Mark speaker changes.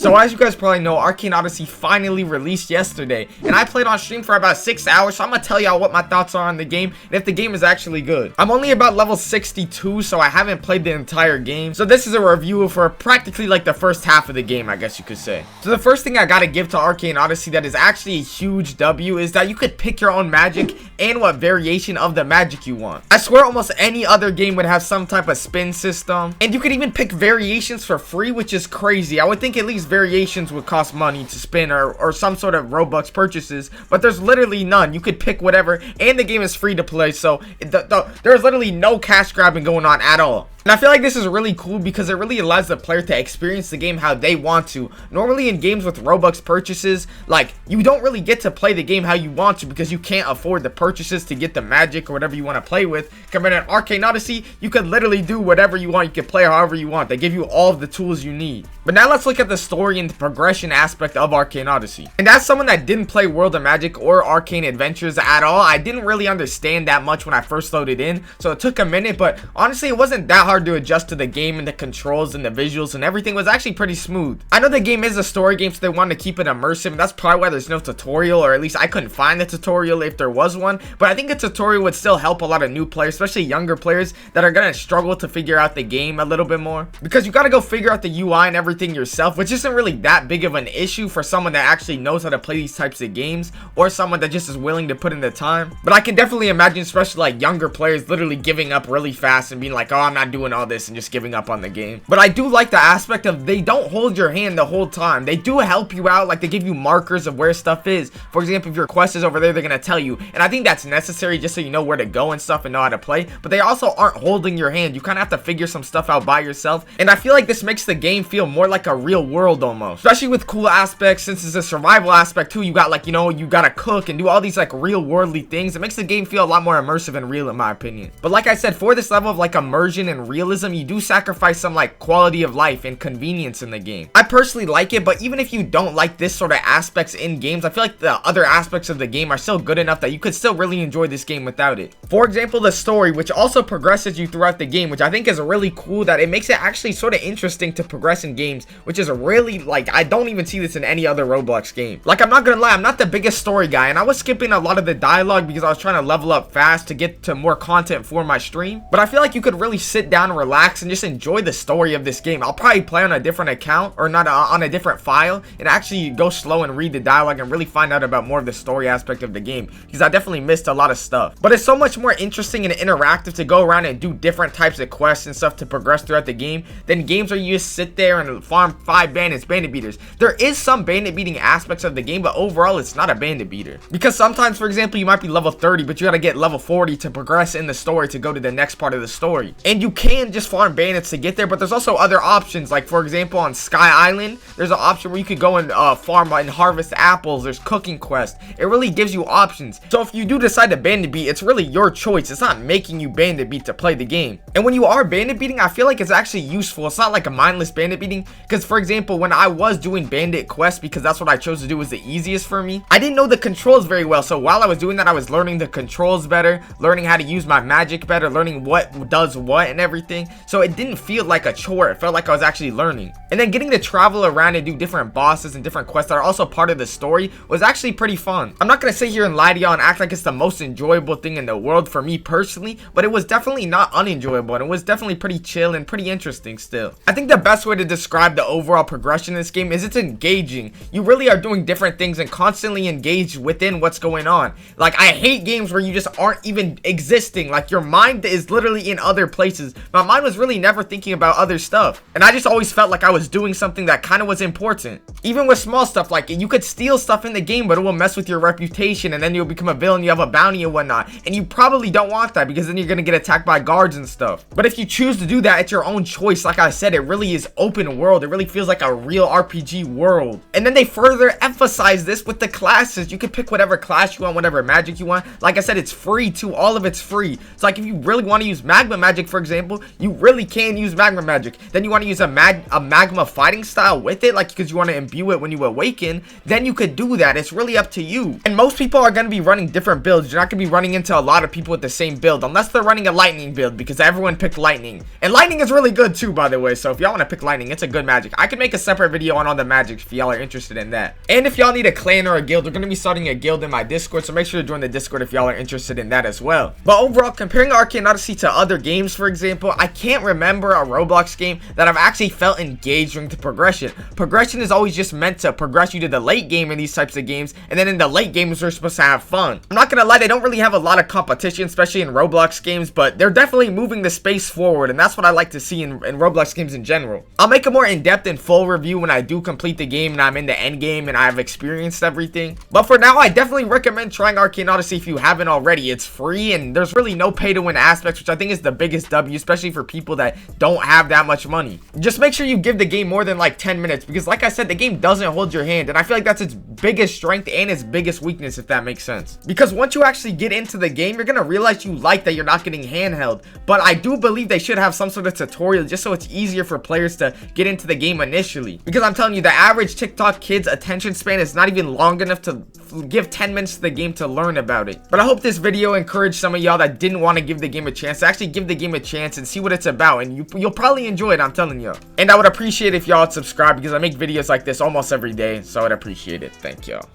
Speaker 1: So as you guys probably know, Arcane Odyssey finally released yesterday, and I played on stream for about 6 hours, so I'm gonna tell y'all what my thoughts are on the game and if the game is actually good. I'm only about level 62, so I haven't played the entire game, so this is a review for practically like the first half of the game, I guess you could say. So the first thing I gotta give to Arcane Odyssey that is actually a huge W is that you could pick your own magic and what variation of the magic you want. I swear almost any other game would have some type of spin system, and you could even pick variations for free, which is crazy. I would think at least variations would cost money to spin or some sort of Robux purchases, but there's literally none. You could pick whatever, and the game is free to play, so there's literally no cash grabbing going on at all. And I feel like this is really cool because it really allows the player to experience the game how they want to. Normally in games with Robux purchases, like, you don't really get to play the game how you want to because you can't afford the purchases to get the magic or whatever you want to play with. Compared to Arcane Odyssey, you could literally do whatever you want. You can play however you want. They give you all of the tools you need. But now let's look at the story and the progression aspect of Arcane Odyssey. And as someone that didn't play World of Magic or Arcane Adventures at all, I didn't really understand that much when I first loaded in. So it took a minute, but honestly it wasn't that hard to adjust to the game, and the controls and the visuals and everything was actually pretty smooth. I know the game is a story game, so they wanted to keep it immersive, and that's probably why there's no tutorial, or at least I couldn't find the tutorial if there was one. But I think a tutorial would still help a lot of new players, especially younger players that are gonna struggle to figure out the game a little bit more, because you gotta go figure out the UI and everything yourself, which isn't really that big of an issue for someone that actually knows how to play these types of games, or someone that just is willing to put in the time. But I can definitely imagine, especially like younger players, literally giving up really fast and being like, oh, I'm not doing all this, and just giving up on the game. But I do like the aspect of they don't hold your hand the whole time. They do help you out, like they give you markers of where stuff is. For example, if your quest is over there, they're gonna tell you, and I think that's necessary just so you know where to go and stuff and know how to play. But they also aren't holding your hand. You kind of have to figure some stuff out by yourself, and I feel like this makes the game feel more like a real world almost, especially with cool aspects. Since it's a survival aspect too, you got, like, you know, you gotta cook and do all these like real worldly things. It makes the game feel a lot more immersive and real in my opinion. But like I said, for this level of like immersion and realism, you do sacrifice some like quality of life and convenience in the game. I personally like it, but even if you don't like this sort of aspects in games, I feel like the other aspects of the game are still good enough that you could still really enjoy this game without it. For example, the story, which also progresses you throughout the game, which I think is really cool, that it makes it actually sort of interesting to progress in games, which is really, like, I don't even see this in any other Roblox game. Like, I'm not gonna lie, I'm not the biggest story guy, and I was skipping a lot of the dialogue because I was trying to level up fast to get to more content for my stream. But I feel like you could really sit down and relax and just enjoy the story of this game. I'll probably play on a different account, or not on a different file, and actually go slow and read the dialogue and really find out about more of the story aspect of the game, because I definitely missed a lot of stuff. But it's so much more interesting and interactive to go around and do different types of quests and stuff to progress throughout the game than games where you just sit there and farm 5 bandits, bandit beaters. There is some bandit beating aspects of the game, but overall it's not a bandit beater, because sometimes, for example, you might be level 30, but you gotta get level 40 to progress in the story to go to the next part of the story. And you can just farm bandits to get there, but there's also other options. Like, for example, on Sky Island, there's an option where you could go and farm and harvest apples. There's cooking quests. It really gives you options. So if you do decide to bandit beat, it's really your choice. It's not making you bandit beat to play the game. And when you are bandit beating, I feel like it's actually useful. It's not like a mindless bandit beating, because, for example, when I was doing bandit quests, because that's what I chose to do, was the easiest for me, I didn't know the controls very well. So while I was doing that, I was learning the controls better, learning how to use my magic better, learning what does what and everything. So it didn't feel like a chore. It felt like I was actually learning. And then getting to travel around and do different bosses and different quests that are also part of the story was actually pretty fun. I'm not gonna sit here and lie to y'all and act like it's the most enjoyable thing in the world for me personally, but it was definitely not unenjoyable, and it was definitely pretty chill and pretty interesting still. I think the best way to describe the overall progression in this game is it's engaging. You really are doing different things and constantly engaged within what's going on. Like, I hate games where you just aren't even existing. Like, your mind is literally in other places. My mind was really never thinking about other stuff, and I just always felt like I was doing something that kind of was important. Even with small stuff, like you could steal stuff in the game, but it will mess with your reputation, and then you'll become a villain, you have a bounty and whatnot, and you probably don't want that, because then you're gonna get attacked by guards and stuff. But if you choose to do that, it's your own choice. Like I said, it really is open world. It really feels like a real RPG world. And then they further emphasize this with the classes. You can pick whatever class you want, whatever magic you want. Like I said, it's free too. All of it's free. So like, if you really want to use magma magic, for example, example, you really can use magma magic. Then you want to use a magma fighting style with it, like because you want to imbue it when you awaken, then you could do that. It's really up to you. And most people are going to be running different builds. You're not going to be running into a lot of people with the same build, unless they're running a lightning build, because everyone picked lightning. And lightning is really good too, by the way. So if y'all want to pick lightning, it's a good magic. I could make a separate video on all the magic if y'all are interested in that. And if y'all need a clan or a guild, we're going to be starting a guild in my Discord, so make sure to join the Discord if y'all are interested in that as well. But overall, comparing Arcane Odyssey to other games, for example, I can't remember a Roblox game that I've actually felt engaged during the progression. Progression is always just meant to progress you to the late game in these types of games, and then in the late games we're supposed to have fun. I'm not gonna lie, they don't really have a lot of competition, especially in Roblox games, but they're definitely moving the space forward, and that's what I like to see in Roblox games in general. I'll make a more in-depth and full review when I do complete the game and I'm in the end game and I've experienced everything. But for now, I definitely recommend trying Arcane Odyssey if you haven't already. It's free and there's really no pay to win aspects, which I think is the biggest W, especially for people that don't have that much money. Just make sure you give the game more than like 10 minutes, because like I said, the game doesn't hold your hand, and I feel like that's its biggest strength and its biggest weakness, if that makes sense. Because once you actually get into the game, you're gonna realize you like that you're not getting handheld. But I do believe they should have some sort of tutorial just so it's easier for players to get into the game initially. Because I'm telling you, the average TikTok kid's attention span is not even long enough to give 10 minutes to the game to learn about it. But I hope this video encouraged some of y'all that didn't want to give the game a chance to actually give the game a chance and see what it's about, and you'll probably enjoy it, I'm telling you. And I would appreciate if y'all would subscribe, because I make videos like this almost every day, so I would appreciate it. Thank y'all.